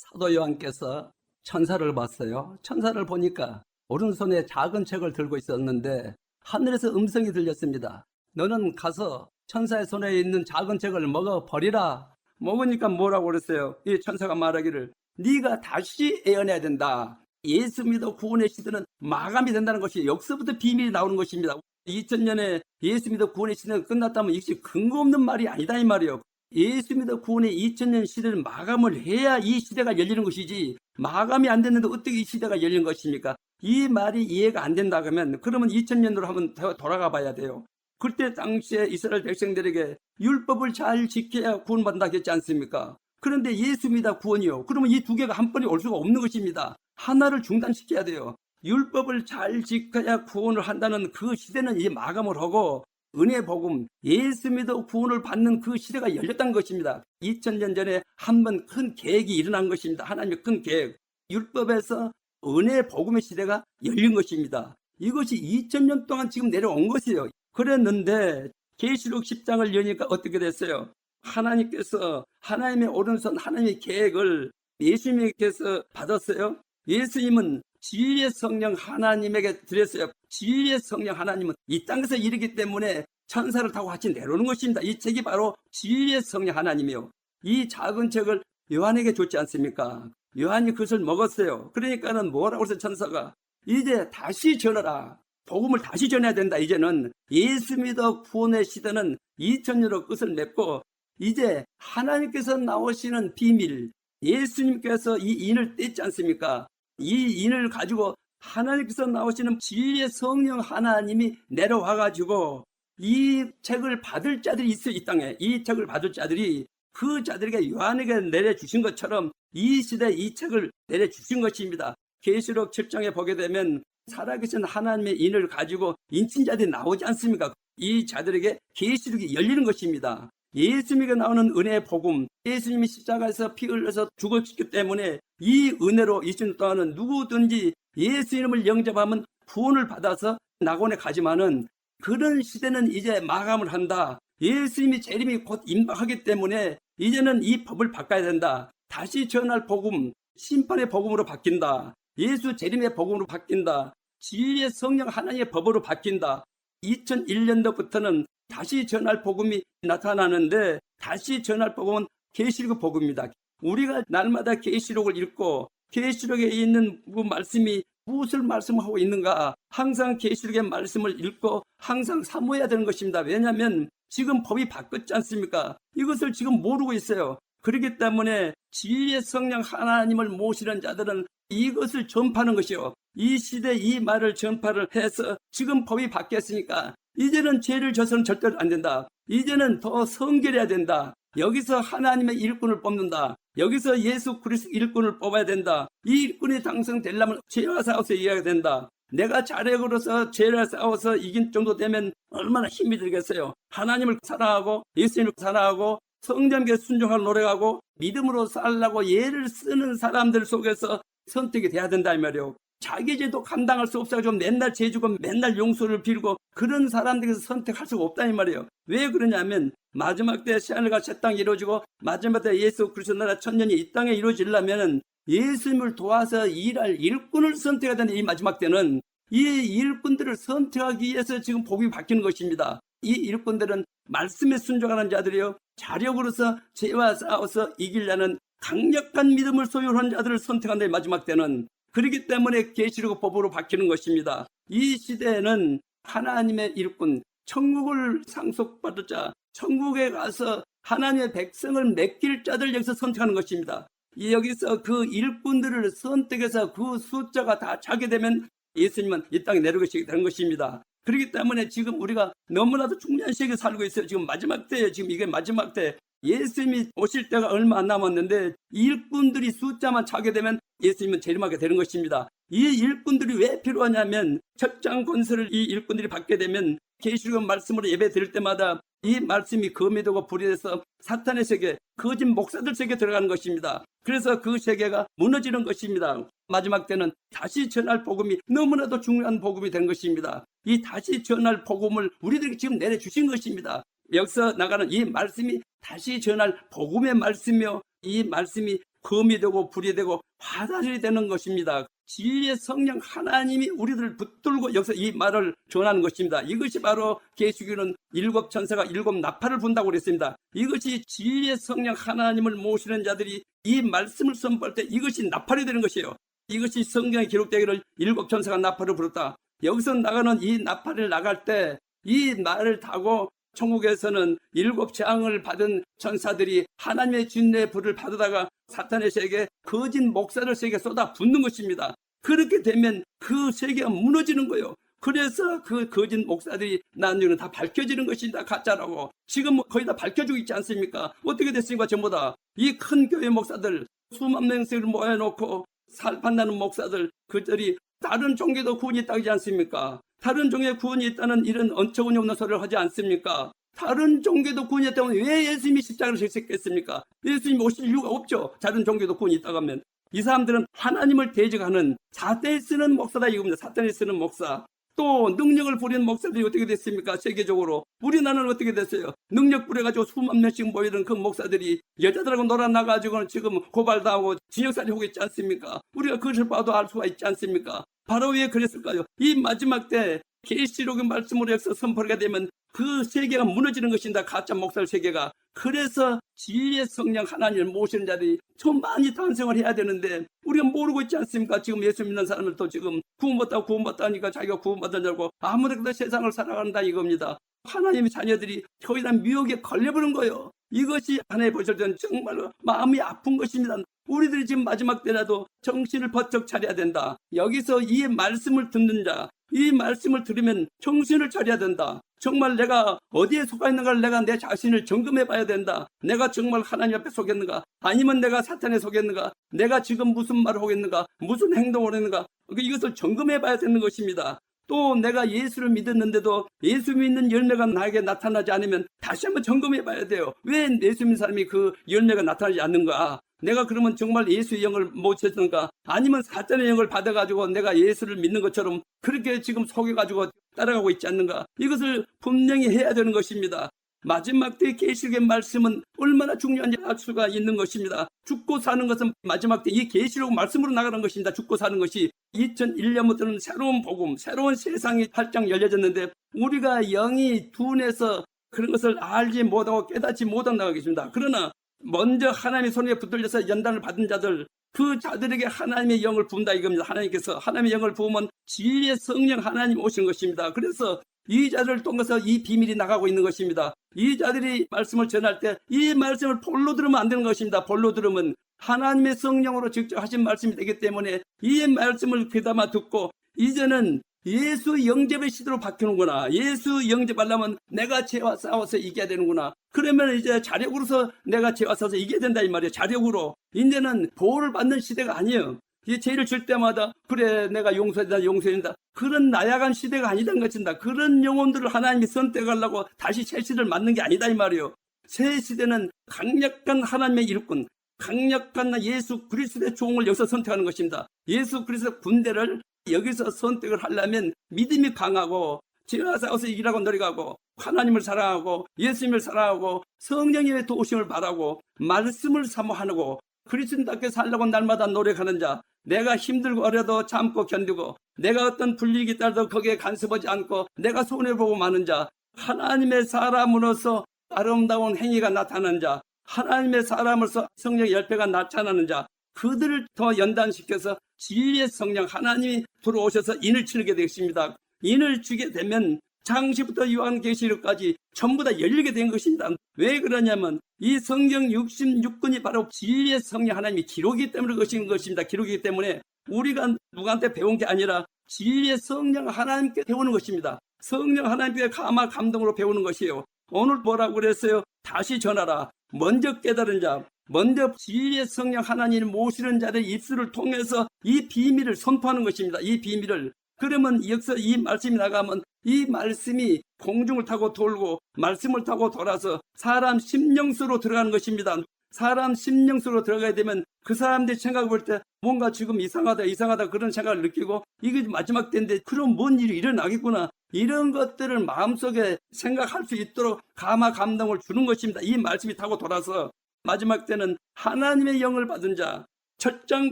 사도 요한께서 천사를 봤어요. 천사를 보니까 오른손에 작은 책을 들고 있었는데 하늘에서 음성이 들렸습니다. 너는 가서 천사의 손에 있는 작은 책을 먹어버리라. 먹으니까 뭐라고 그랬어요? 이 천사가 말하기를 네가 다시 애어나야 된다. 예수 믿어 구원의 시대는 마감이 된다는 것이 여기서부터 비밀이 나오는 것입니다. 2000년에 예수 믿어 구원의 시대가 끝났다면 이것이 근거 없는 말이 아니다 이 말이에요. 예수 믿어 구원의 2000년 시대를 마감을 해야 이 시대가 열리는 것이지 마감이 안 됐는데 어떻게 이 시대가 열린 것입니까? 이 말이 이해가 안 된다 그러면 2000년으로 한번 돌아가 봐야 돼요. 그때 당시에 이스라엘 백성들에게 율법을 잘 지켜야 구원받는다 했지 않습니까? 그런데 예수 믿어 구원이요. 그러면 이 두 개가 한 번에 올 수가 없는 것입니다. 하나를 중단시켜야 돼요. 율법을 잘 지켜야 구원을 한다는 그 시대는 이제 마감을 하고 은혜 복음, 예수 믿어 구원을 받는 그 시대가 열렸다는 것입니다. 2000년 전에 한 번 큰 계획이 일어난 것입니다. 하나님의 큰 계획. 율법에서 은혜 복음의 시대가 열린 것입니다. 이것이 2000년 동안 지금 내려온 것이에요. 그랬는데 계시록 10장을 여니까 어떻게 됐어요? 하나님께서 하나님의 오른손 하나님의 계획을 예수님께서 받았어요. 예수님은 진리의 성령 하나님에게 드렸어요. 진리의 성령 하나님은 이 땅에서 이르기 때문에 천사를 타고 같이 내려오는 것입니다. 이 책이 바로 진리의 성령 하나님이요. 이 작은 책을 요한에게 줬지 않습니까? 요한이 그것을 먹었어요. 그러니까는 뭐라고 해서 천사가 이제 다시 전하라. 복음을 다시 전해야 된다. 이제는 예수 믿어 구원의 시대는 2000년으로 끝을 맺고 이제 하나님께서 나오시는 비밀, 예수님께서 이 인을 뗐지 않습니까? 이 인을 가지고 하나님께서 나오시는 진리의 성령 하나님이 내려와가지고 이 책을 받을 자들이 있어요. 이 땅에 이 책을 받을 자들이 그 자들에게 요한에게 내려주신 것처럼 이 시대에 이 책을 내려주신 것입니다. 계시록 7장에 보게 되면 살아계신 하나님의 인을 가지고 인친자들이 나오지 않습니까? 이 자들에게 계시록이 열리는 것입니다. 예수님에게 나오는 은혜의 복음, 예수님이 십자가에서 피 흘려서 죽었기 때문에 이 은혜로 20년 동안은 누구든지 예수 이름을 영접하면 구원을 받아서 낙원에 가지만은 그런 시대는 이제 마감을 한다. 예수님이 재림이 곧 임박하기 때문에 이제는 이 법을 바꿔야 된다. 다시 전할 복음, 심판의 복음으로 바뀐다. 예수 재림의 복음으로 바뀐다. 진리의 성령 하나님의 법으로 바뀐다. 2001년도부터는 다시 전할 복음이 나타나는데 다시 전할 복음은 계시록 복음입니다. 우리가 날마다 계시록을 읽고 계시록에 있는 그 말씀이 무엇을 말씀하고 있는가 항상 계시록의 말씀을 읽고 항상 사모해야 되는 것입니다. 왜냐하면 지금 법이 바뀌었지 않습니까? 이것을 지금 모르고 있어요. 그렇기 때문에 진리의 성령 하나님을 모시는 자들은 이것을 전파하는 것이요. 이 시대 이 말을 전파를 해서 지금 법이 바뀌었으니까 이제는 죄를 져서는 절대로 안 된다. 이제는 더 성결해야 된다. 여기서 하나님의 일꾼을 뽑는다. 여기서 예수 그리스도 일꾼을 뽑아야 된다. 이 일꾼이 당선되려면 죄와 싸워서 이겨야 된다. 내가 자력으로서 죄를 싸워서 이긴 정도 되면 얼마나 힘이 들겠어요. 하나님을 사랑하고 예수님을 사랑하고 성령께 순종할 노력하고 믿음으로 살라고 예를 쓰는 사람들 속에서 선택이 돼야 된다 이 말이에요. 자기 죄도 감당할 수 없어가지고 맨날 죄주고 맨날 용서를 빌고 그런 사람들에게서 선택할 수가 없다 이 말이에요. 왜 그러냐면 마지막 때 새하늘과 새 땅이 이루어지고 마지막 때 예수 그리스도 나라 천년이 이 땅에 이루어지려면 예수님을 도와서 일할 일꾼을 선택해야 되는 이 마지막 때는 이 일꾼들을 선택하기 위해서 지금 복이 바뀌는 것입니다. 이 일꾼들은 말씀에 순종하는 자들이요 자력으로서 죄와 싸워서 이기려는 강력한 믿음을 소유한 자들을 선택한다 이 마지막 때는. 그렇기 때문에 계시록 법으로 바뀌는 것입니다. 이 시대에는 하나님의 일꾼, 천국을 상속받을 자, 천국에 가서 하나님의 백성을 맡길 자들 여기서 선택하는 것입니다. 여기서 그 일꾼들을 선택해서 그 숫자가 다 차게 되면 예수님은 이 땅에 내려오시게 되는 것입니다. 그렇기 때문에 지금 우리가 너무나도 중요한 시기에 살고 있어요. 지금 마지막 때에 지금 이게 마지막 때 예수님이 오실 때가 얼마 안 남았는데 일꾼들이 숫자만 차게 되면 예수님은 재림하게 되는 것입니다. 이 일꾼들이 왜 필요하냐면 첫장 권세를 이 일꾼들이 받게 되면 계시록 말씀으로 예배 드릴 때마다 이 말씀이 검이 되고 불이 돼서 사탄의 세계, 거짓 목사들 세계에 들어가는 것입니다. 그래서 그 세계가 무너지는 것입니다. 마지막 때는 다시 전할 복음이 너무나도 중요한 복음이 된 것입니다. 이 다시 전할 복음을 우리들에게 지금 내려주신 것입니다. 여기서 나가는 이 말씀이 다시 전할 복음의 말씀이며 이 말씀이 검이 되고 불이 되고 화살이 되는 것입니다. 진리의 성령 하나님이 우리들을 붙들고 여기서 이 말을 전하는 것입니다. 이것이 바로 계시록에는 7천사가 7나팔을 분다고 그랬습니다. 이것이 진리의 성령 하나님을 모시는 자들이 이 말씀을 선포할 때 이것이 나팔이 되는 것이에요. 이것이 성경에 기록되기를 7천사가 나팔을 불었다. 여기서 나가는 이 나팔을 나갈 때 이 말을 타고 천국에서는 7재앙을 받은 천사들이 하나님의 진노의 불을 받아다가 사탄의 세계, 거짓 목사들 세계에 쏟아 붓는 것입니다. 그렇게 되면 그 세계가 무너지는 거예요. 그래서 그 거짓 목사들이 나누는 다 밝혀지는 것이다. 가짜라고. 지금 거의 다 밝혀지고 있지 않습니까? 어떻게 됐습니까? 전부 다. 이 큰 교회 목사들, 수만 명씩을 모여놓고 살판나는 목사들, 그들이 다른 종교도 구원이 있다지 않습니까? 다른 종교에 구원이 있다는 이런 언처구니 없는 소리를 하지 않습니까? 다른 종교도 구원이 있다면 왜 예수님이 십자가를 지셨겠습니까? 예수님이 오실 이유가 없죠. 다른 종교도 구원이 있다고 하면. 이 사람들은 하나님을 대적하는 사탄이 쓰는 목사다 이겁니다. 사탄이 쓰는 목사. 또 능력을 부리는 목사들이 어떻게 됐습니까? 세계적으로. 우리나라는 어떻게 됐어요? 능력 부려가지고 수만 명씩 모이던 그 목사들이 여자들하고 놀아나가지고는 지금 고발당하고 징역살이 오고 있지 않습니까? 우리가 그것을 봐도 알 수가 있지 않습니까? 바로 왜 그랬을까요? 이 마지막 때 계시록의 말씀으로 해서 선포가 되면 그 세계가 무너지는 것입니다. 가짜 목사의 세계가. 그래서 진리의 성령 하나님을 모시는 자들이 좀 많이 탄생을 해야 되는데 우리가 모르고 있지 않습니까? 지금 예수 믿는 사람들도 지금 구원받다 하니까 자기가 구원받은 줄 알고 아무데나 세상을 살아간다 이겁니다. 하나님의 자녀들이 거의 다 미혹에 걸려버린 거예요. 이것이 하나님 보실 때는 정말로 마음이 아픈 것입니다. 우리들이 지금 마지막 때라도 정신을 번쩍 차려야 된다. 여기서 이 말씀을 듣는 자, 이 말씀을 들으면 정신을 차려야 된다. 정말 내가 어디에 속아 있는가를 내가 내 자신을 점검해 봐야 된다. 내가 정말 하나님 앞에 속였는가? 아니면 내가 사탄에 속였는가? 내가 지금 무슨 말을 하고 있는가? 무슨 행동을 했는가? 이것을 점검해 봐야 되는 것입니다. 또 내가 예수를 믿었는데도 예수 믿는 열매가 나에게 나타나지 않으면 다시 한번 점검해 봐야 돼요. 왜 예수 믿는 사람이 그 열매가 나타나지 않는가? 내가 그러면 정말 예수의 영을 못 찾는가? 아니면 사탄의 영을 받아가지고 내가 예수를 믿는 것처럼 그렇게 지금 속여가지고 따라가고 있지 않는가? 이것을 분명히 해야 되는 것입니다. 마지막 때 계시록의 말씀은 얼마나 중요한지 알 수가 있는 것입니다. 죽고 사는 것은 마지막 때 이 계시록 말씀으로 나가는 것입니다. 죽고 사는 것이 2001년부터는 새로운 복음, 새로운 세상이 활짝 열려졌는데 우리가 영이 둔해서 그런 것을 알지 못하고 깨닫지 못한다고 계십니다. 그러나 먼저 하나님의 손에 붙들려서 연단을 받은 자들, 그 자들에게 하나님의 영을 부은다 이겁니다. 하나님께서 하나님의 영을 부으면 진리의 성령 하나님 오신 것입니다. 그래서 이 자들을 통해서 이 비밀이 나가고 있는 것입니다. 이 자들이 말씀을 전할 때 이 말씀을 볼로 들으면 안 되는 것입니다. 볼로 들으면 하나님의 성령으로 직접 하신 말씀이 되기 때문에 이 말씀을 귀담아 듣고 이제는 예수 영접의 시대로 바뀌는구나. 예수 영접하려면 내가 죄와 싸워서 이겨야 되는구나. 그러면 이제 자력으로서 내가 죄와 싸워서 이겨야 된다 이 말이에요. 자력으로. 이제는 보호를 받는 시대가 아니에요. 이 죄를 질 때마다 그래 내가 용서된다 그런 나약한 시대가 아니다는 것입니다. 그런 영혼들을 하나님이 선택하려고 다시 새 시대를 만든 게 아니다 이 말이에요. 새 시대는 강력한 하나님의 일꾼, 강력한 예수 그리스도의 종을 여기서 선택하는 것입니다. 예수 그리스도 군대를 여기서 선택을 하려면 믿음이 강하고 죄와 싸워서 이기라고 노력하고 하나님을 사랑하고 예수님을 사랑하고 성령의 도우심을 바라고 말씀을 사모하고 그리스도인답게 살려고 날마다 노력하는 자, 내가 힘들고 어려도 참고 견디고 내가 어떤 불리익이 따라도 거기에 간섭하지 않고 내가 손해보고 마는 자, 하나님의 사람으로서 아름다운 행위가 나타나는 자, 하나님의 사람으로서 성령의 열배가 나타나는 자, 그들을 더 연단시켜서 진리의 성령 하나님이 들어오셔서 인을 치게 되겠습니다. 인을 주게 되면 창시부터 요한계시록까지 전부 다 열리게 된 것입니다. 왜 그러냐면 이 성경 66권이 바로 진리의 성령 하나님이 기록이기 때문에 그것인 것입니다. 기록이기 때문에 우리가 누구한테 배운 게 아니라 진리의 성령 하나님께 배우는 것입니다. 성령 하나님께 감화 감동으로 배우는 것이에요. 오늘 뭐라고 그랬어요? 다시 전하라. 먼저 깨달은 자, 먼저 진리의 성령 하나님을 모시는 자들의 입술을 통해서 이 비밀을 선포하는 것입니다. 이 비밀을. 그러면 여기서 이 말씀이 나가면 이 말씀이 공중을 타고 돌고 말씀을 타고 돌아서 사람 심령수로 들어가는 것입니다. 사람 심령수로 들어가야 되면 그 사람들이 생각해 볼 때 뭔가 지금 이상하다 그런 생각을 느끼고 이게 마지막 때인데 그럼 뭔 일이 일어나겠구나. 이런 것들을 마음속에 생각할 수 있도록 감화 감동을 주는 것입니다. 이 말씀이 타고 돌아서 마지막 때는 하나님의 영을 받은 자, 철장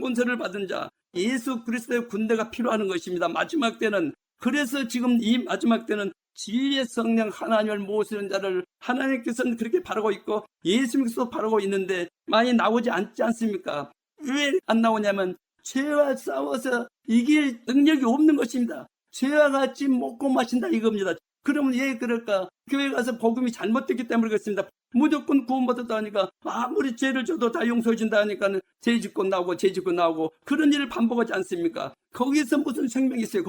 권세를 받은 자, 예수 그리스도의 군대가 필요한 것입니다. 마지막 때는. 그래서 지금 이 마지막 때는 진리의 성령 하나님을 모시는 자를 하나님께서는 그렇게 바라고 있고 예수님께서도 바라고 있는데 많이 나오지 않지 않습니까? 왜 안 나오냐면 죄와 싸워서 이길 능력이 없는 것입니다. 죄와 같이 먹고 마신다 이겁니다. 그러면 왜 그럴까? 교회 가서 복음이 잘못됐기 때문에 그렇습니다. 무조건 구원받았다 하니까 아무리 죄를 져도 다 용서해준다 하니까 죄 짓고 나오고 그런 일을 반복하지 않습니까? 거기서 무슨 생명이 있어요?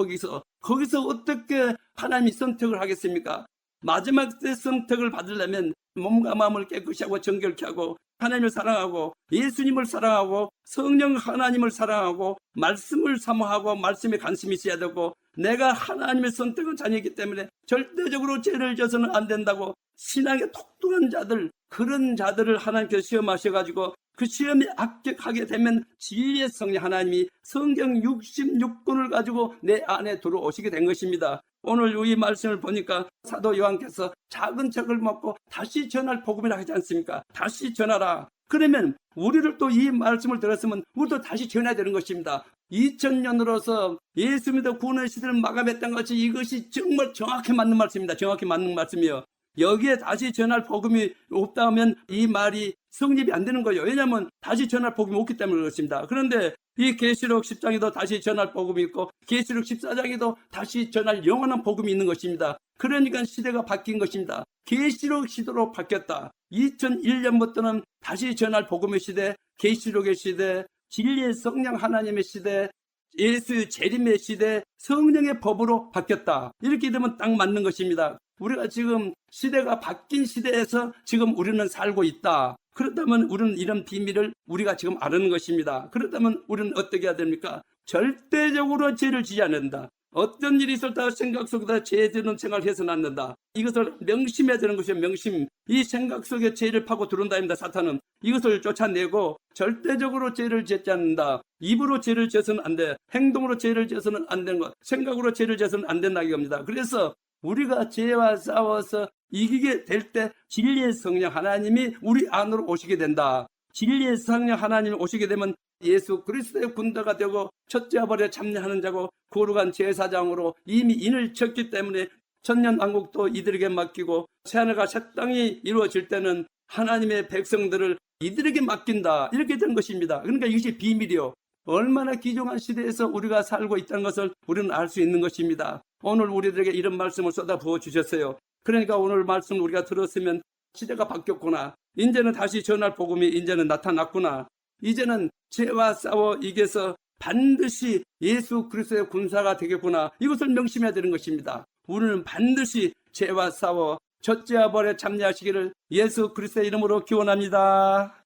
거기서 어떻게 하나님이 선택을 하겠습니까? 마지막 때 선택을 받으려면 몸과 마음을 깨끗이 하고 정결케 하고 하나님을 사랑하고 예수님을 사랑하고 성령 하나님을 사랑하고 말씀을 사모하고 말씀에 관심이 있어야 되고 내가 하나님의 선택한 자녀이기 때문에 절대적으로 죄를 져서는 안 된다고 신앙의 똑똑한 자들 그런 자들을 하나님께서 시험하셔가지고 그 시험에 합격하게 되면 진리의 성령 하나님이 성경 66권을 가지고 내 안에 들어오시게 된 것입니다. 오늘 이 말씀을 보니까 사도 요한께서 작은 책을 먹고 다시 전할 복음이라 하지 않습니까? 다시 전하라. 그러면 우리를 또 이 말씀을 들었으면 우리도 다시 전해야 되는 것입니다. 2000년으로서 예수 믿어 구원의 시대를 마감했던 것이 이것이 정말 정확히 맞는 말씀입니다. 정확히 맞는 말씀이요. 여기에 다시 전할 복음이 없다 하면 이 말이 성립이 안 되는 거예요. 왜냐하면 다시 전할 복음이 없기 때문에 그렇습니다. 그런데 이 계시록 10장에도 다시 전할 복음이 있고 계시록 14장에도 다시 전할 영원한 복음이 있는 것입니다. 그러니까 시대가 바뀐 것입니다. 계시록 시대로 바뀌었다. 2001년부터는 다시 전할 복음의 시대, 계시록의 시대, 진리의 성령 하나님의 시대, 예수 재림의 시대, 성령의 법으로 바뀌었다. 이렇게 되면 딱 맞는 것입니다. 우리가 지금 시대가 바뀐 시대에서 지금 우리는 살고 있다. 그렇다면 우리는 이런 비밀을 우리가 지금 아는 것입니다. 그렇다면 우리는 어떻게 해야 됩니까? 절대적으로 죄를 지지 않는다. 어떤 일이 있을 때 생각 속에다 죄되는 생각을 해서는 안 된다. 이것을 명심해야 되는 것이에요. 명심. 이 생각 속에 죄를 파고 들어온다입니다. 사탄은. 이것을 쫓아내고 절대적으로 죄를 짓지 않는다. 입으로 죄를 지어서는 안 돼. 행동으로 죄를 지어서는 안 되는 것. 생각으로 죄를 지어서는 안 된다 이겁니다. 그래서 우리가 죄와 싸워서 이기게 될 때 진리의 성령 하나님이 우리 안으로 오시게 된다. 진리의 성령 하나님이 오시게 되면 예수 그리스도의 군대가 되고 첫째 아벌에 참여하는 자고 거룩한 제사장으로 이미 인을 쳤기 때문에 천년왕국도 이들에게 맡기고 새하늘과 새 땅이 이루어질 때는 하나님의 백성들을 이들에게 맡긴다. 이렇게 된 것입니다. 그러니까 이것이 비밀이요. 얼마나 귀중한 시대에서 우리가 살고 있다는 것을 우리는 알 수 있는 것입니다. 오늘 우리들에게 이런 말씀을 쏟아부어 주셨어요. 그러니까 오늘 말씀을 우리가 들었으면 시대가 바뀌었구나. 이제는 다시 전할 복음이 이제는 나타났구나. 이제는 죄와 싸워 이겨서 반드시 예수 그리스도의 군사가 되겠구나. 이것을 명심해야 되는 것입니다. 우리는 반드시 죄와 싸워 첫째 아벌에 참여하시기를 예수 그리스도의 이름으로 기원합니다.